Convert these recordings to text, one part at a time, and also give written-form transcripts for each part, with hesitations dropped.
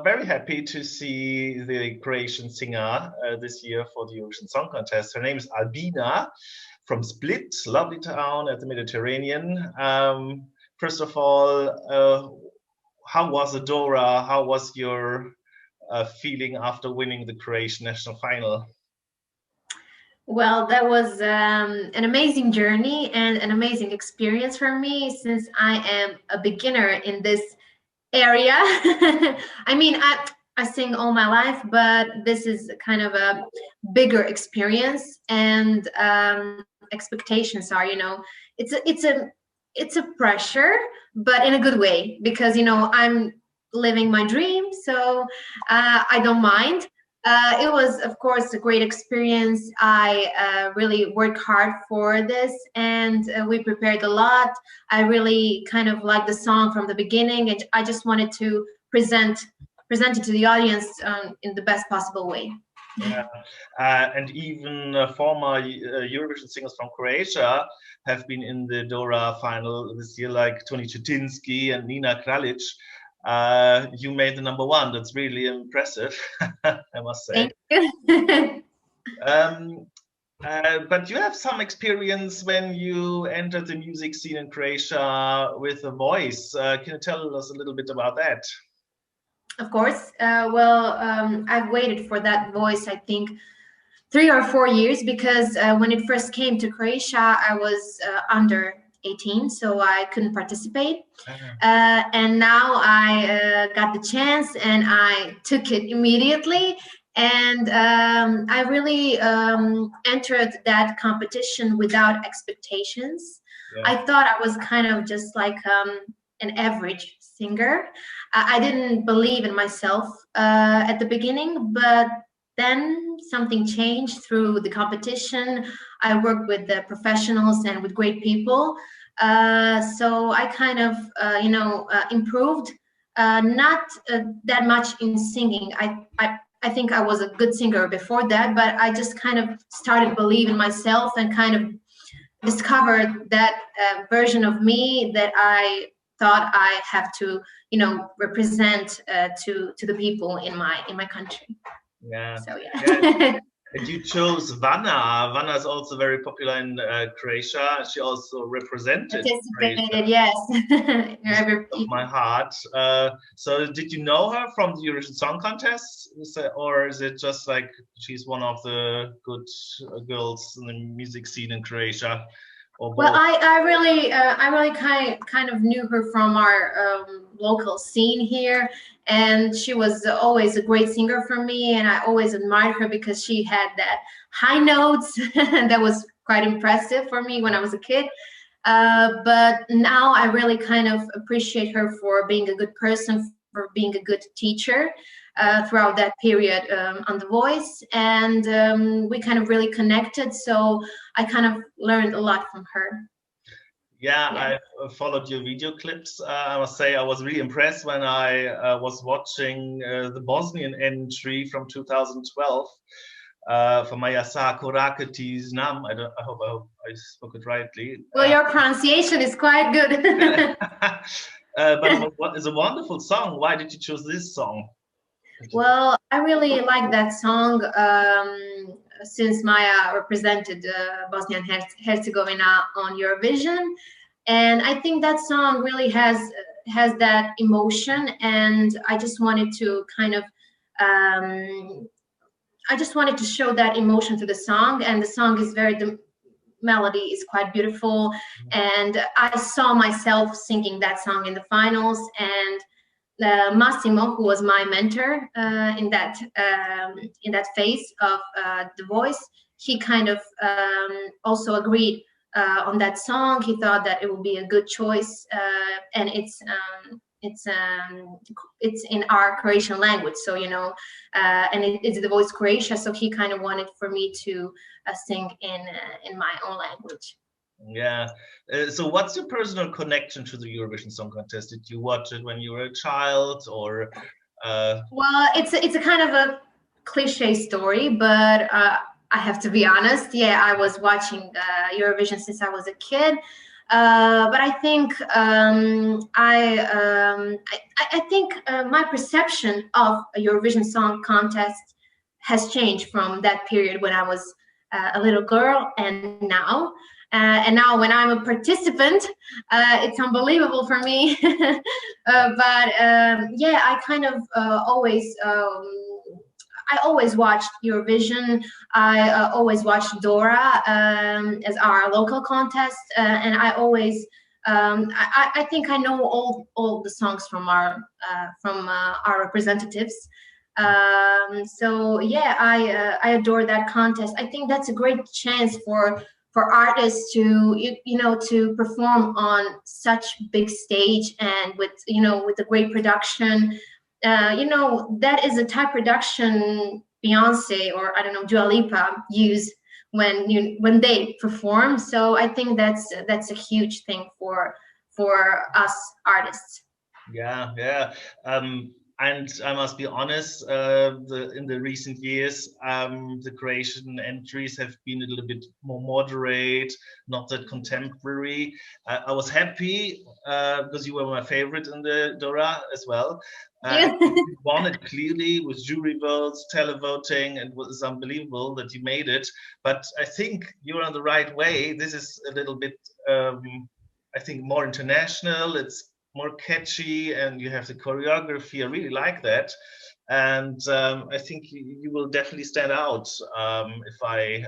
very happy to see the Croatian singer this year for the Eurovision Song Contest. Her name is Albina from Split, lovely town at the Mediterranean. First of all, how was the DORA? How was your feeling after winning the Croatian national final? Well, that was an amazing journey and an amazing experience for me, since I am a beginner in this area. I mean, I sing all my life, but this is kind of a bigger experience, and expectations are, it's a pressure, but in a good way, because I'm living my dream, so I don't mind. It was, of course, a great experience. I really worked hard for this, and we prepared a lot. I really kind of liked the song from the beginning, and I just wanted to present it to the audience in the best possible way. Yeah, and even former Eurovision singers from Croatia have been in the DORA final this year, like Toni Cetinski and Nina Kraljic. You made the #1. That's really impressive, I must say. Thank you. But you have some experience when you entered the music scene in Croatia with a voice. Can you tell us a little bit about that? Of course. I've waited for that voice, I think, 3 or 4 years, because when it first came to Croatia, I was under 18, so I couldn't participate. And now I got the chance, and I took it immediately. And I really entered that competition without expectations. Yeah. I thought I was kind of just like an average singer. I didn't believe in myself at the beginning, but then something changed through the competition. I worked with the professionals and with great people. So I kind of, improved, not that much in singing. I think I was a good singer before that, but I just kind of started believing myself and kind of discovered that version of me that I thought I have to, represent to the people in my country. Yeah. So yeah. And you chose Vanna. Vanna is also very popular in Croatia. She also represented Croatia. Yes. Of my heart. So did you know her from the Eurovision Song Contest? Or is it just like she's one of the good girls in the music scene in Croatia? Well, I really kind of knew her from our local scene here, and she was always a great singer for me, and I always admired her because she had that high notes that was quite impressive for me when I was a kid. But now I really kind of appreciate her for being a good person, for being a good teacher throughout that period on The Voice, and we kind of really connected, so I kind of learned a lot from her. Yeah. I followed your video clips. I must say I was really impressed when I was watching the Bosnian entry from 2012 for Maja Sa Korakati Znam. I hope I spoke it rightly. Well, your pronunciation is quite good. But it's a wonderful song. Why did you choose this song? Well, I really like that song since Maja represented Bosnia and Herzegovina on Eurovision, and I think that song really has that emotion, and I just wanted to kind of show that emotion to the song, and the song is the melody is quite beautiful, and I saw myself singing that song in the finals, and Massimo, who was my mentor in that phase of The Voice, he kind of also agreed on that song. He thought that it would be a good choice, and it's in our Croatian language, so and it's The Voice Croatia, so he kind of wanted for me to sing in my own language. Yeah. So what's your personal connection to the Eurovision Song Contest? Did you watch it when you were a child, or? Well, it's a kind of a cliche story, but I have to be honest. Yeah, I was watching Eurovision since I was a kid. But I think I think my perception of a Eurovision Song Contest has changed from that period when I was a little girl and now. And now when I'm a participant, it's unbelievable for me. But yeah, I kind of I always watched Eurovision. I always watched DORA as our local contest, and I always I think I know all the songs from our representatives. So yeah, I adore that contest. I think that's a great chance for artists to to perform on such big stage and with with a great production. That is a type production Beyonce or I don't know Dua Lipa use when they perform. So I think that's a huge thing for us artists. Yeah, yeah. And I must be honest, in the recent years, the Croatian entries have been a little bit more moderate, not that contemporary. I was happy because you were my favorite in the DORA as well. You won it clearly with jury votes, televoting, and it was unbelievable that you made it. But I think you're on the right way. This is a little bit, I think, more international. It's more catchy and you have the choreography. I really like that. And I think you will definitely stand out if I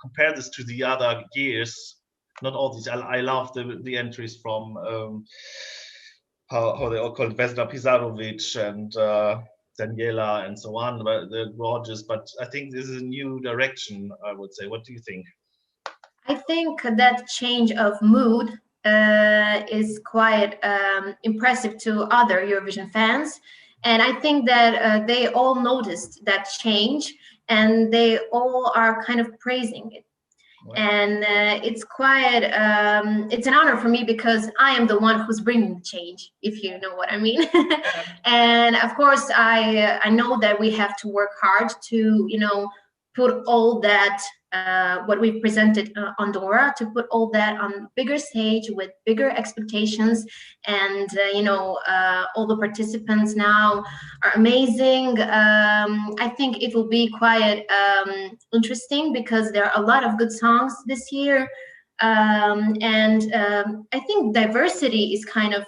compare this to the other years. Not all these. I love the entries from how they all called Vesna Pisarovic and Daniela and so on. But they're gorgeous. But I think this is a new direction, I would say. What do you think? I think that change of mood is quite impressive to other Eurovision fans. And I think that they all noticed that change and they all are kind of praising it. Wow. And it's quite, it's an honor for me because I am the one who's bringing the change, if you know what I mean. And of course, I know that we have to work hard to, put all that what we've presented on DORA, to put all that on bigger stage with bigger expectations. And, all the participants now are amazing. I think it will be quite interesting because there are a lot of good songs this year. And I think diversity is kind of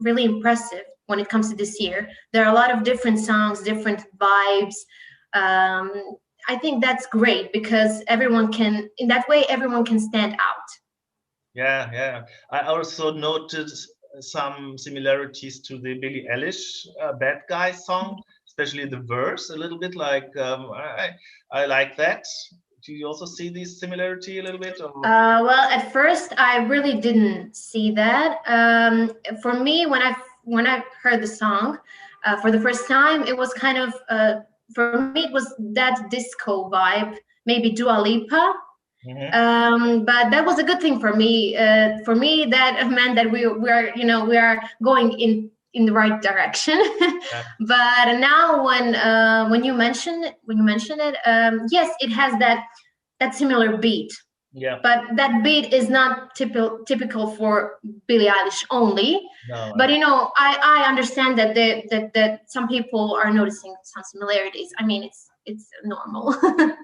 really impressive when it comes to this year. There are a lot of different songs, different vibes. I think that's great because everyone can stand out. Yeah, yeah. I also noted some similarities to the Billie Eilish Bad Guy song, especially the verse, a little bit like, I like that. Do you also see this similarity a little bit? Or? Well, at first, I really didn't see that. For me, when I heard the song for the first time, it was kind of, for me, it was that disco vibe, maybe Dua Lipa. Mm-hmm. But that was a good thing for me. For me, that meant that we are going in the right direction. Yeah. But now, when you mention it, yes, it has that similar beat. Yeah. But that beat is not typical for Billie Eilish only. No, but I understand that that some people are noticing some similarities. I mean, it's normal.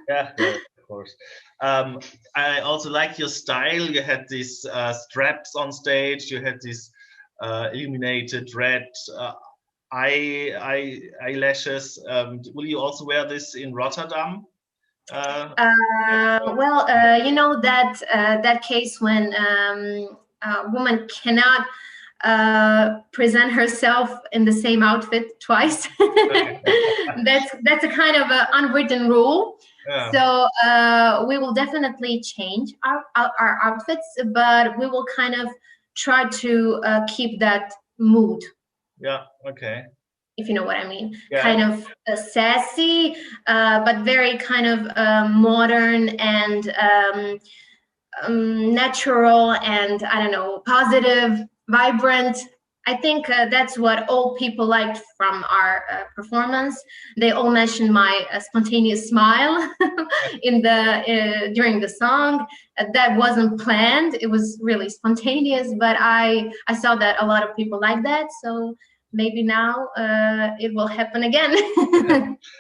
Yeah, of course. I also like your style. You had these straps on stage. You had these illuminated red eyelashes. Will you also wear this in Rotterdam? Well, that case when a woman cannot present herself in the same outfit twice. That's a kind of unwritten rule. Yeah. So we will definitely change our outfits, but we will kind of try to keep that mood. Yeah. Okay. If you know what I mean. Yeah. Kind of sassy, but very kind of modern and natural and, I don't know, positive, vibrant. I think that's what all people liked from our performance. They all mentioned my spontaneous smile in the during the song. That wasn't planned; it was really spontaneous. But I saw that a lot of people like that, so maybe now it will happen again.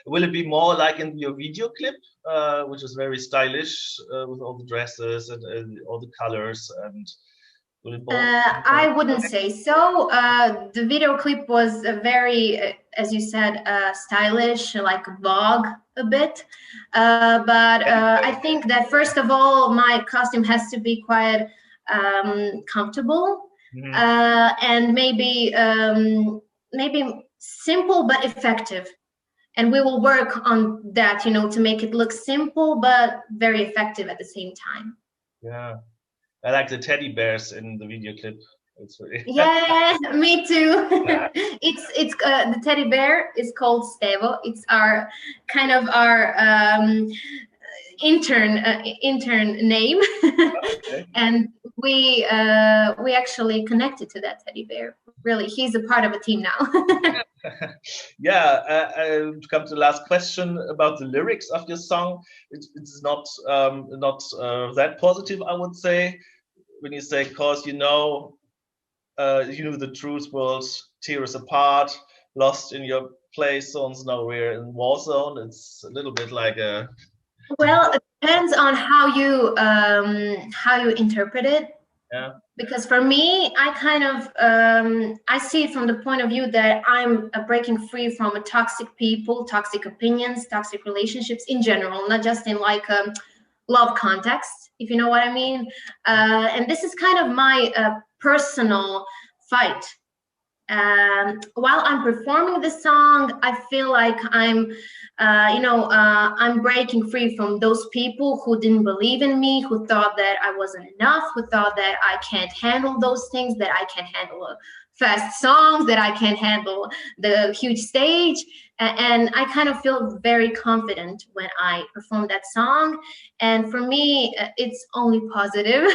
Will it be more like in your video clip, which is very stylish with all the dresses and all the colors and? I wouldn't say so. The video clip was very, as you said, stylish, like a vlog a bit. But I think that first of all, my costume has to be quite comfortable, and maybe simple but effective. And we will work on that, to make it look simple but very effective at the same time. Yeah. I like the teddy bears in the video clip. It's really yeah, me too. It's the teddy bear is called Stevo. It's our kind of our intern name, okay. And we actually connected to that teddy bear. Really, he's a part of a team now. Yeah, to come to the last question about the lyrics of your song, it's not that positive, I would say, when you say, "Cause the truth will tear us apart, lost in your place zones, nowhere in war zone." It's a little bit like a. Well, it depends on how you interpret it. Yeah. Because for me, I kind of I see it from the point of view that I'm breaking free from a toxic people, toxic opinions, toxic relationships in general, not just in like a love context, if you know what I mean. And this is kind of my personal fight. While I'm performing the song, I feel like I'm breaking free from those people who didn't believe in me, who thought that I wasn't enough, who thought that I can't handle those things, that I can't handle fast songs, that I can't handle the huge stage. And I kind of feel very confident when I perform that song. And for me, it's only positive.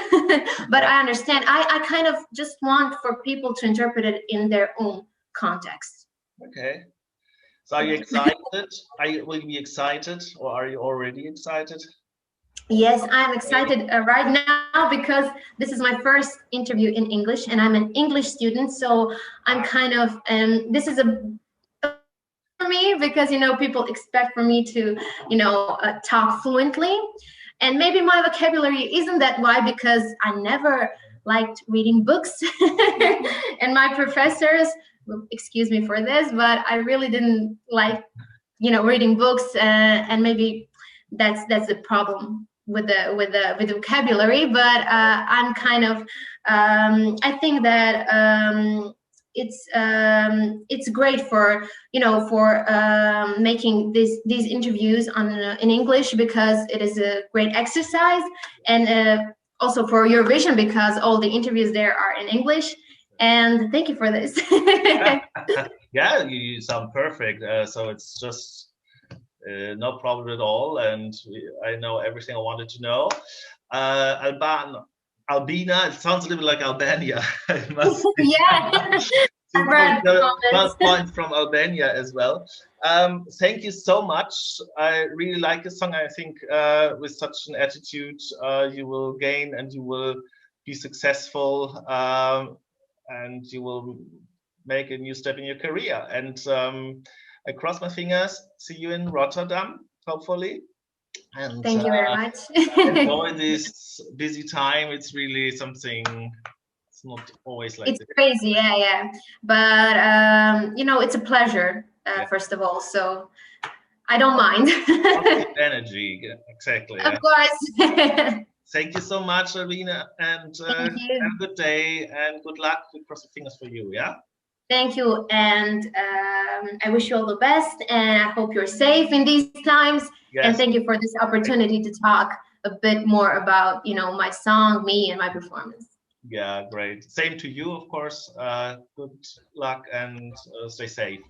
But I understand. I kind of just want for people to interpret it in their own context. Okay. So are you excited? Will you be excited, or are you already excited? Yes, I'm excited right now because this is my first interview in English, and I'm an English student. So I'm kind of, this is a for me because people expect for me to talk fluently, and maybe my vocabulary isn't that wide because I never liked reading books, and my professors, excuse me for this, but I really didn't like reading books, and maybe that's the problem with the vocabulary. But I'm kind of I think that it's great for making these interviews in English, because it is a great exercise, and also for Eurovision because all the interviews there are in English. And thank you for this. Yeah, you sound perfect. So it's just no problem at all, and I know everything I wanted to know. Albina, it sounds a little bit like Albania. Yeah. One point from Albania as well. Thank you so much. I really like this song. I think with such an attitude, you will gain and you will be successful, and you will make a new step in your career. And I cross my fingers. See you in Rotterdam, hopefully. And thank you very much. enjoy this busy time. It's really something. It's not always like it's this. Crazy, yeah. But it's a pleasure, first of all. So I don't mind. Energy, exactly. Of course. Thank you so much, Albina, and have a good day and good luck. We cross the fingers for you, yeah? Thank you, and I wish you all the best, and I hope you're safe in these times. Yes. And thank you for this opportunity to talk a bit more about, my song, me, and my performance. Yeah, great. Same to you, of course. Good luck and stay safe.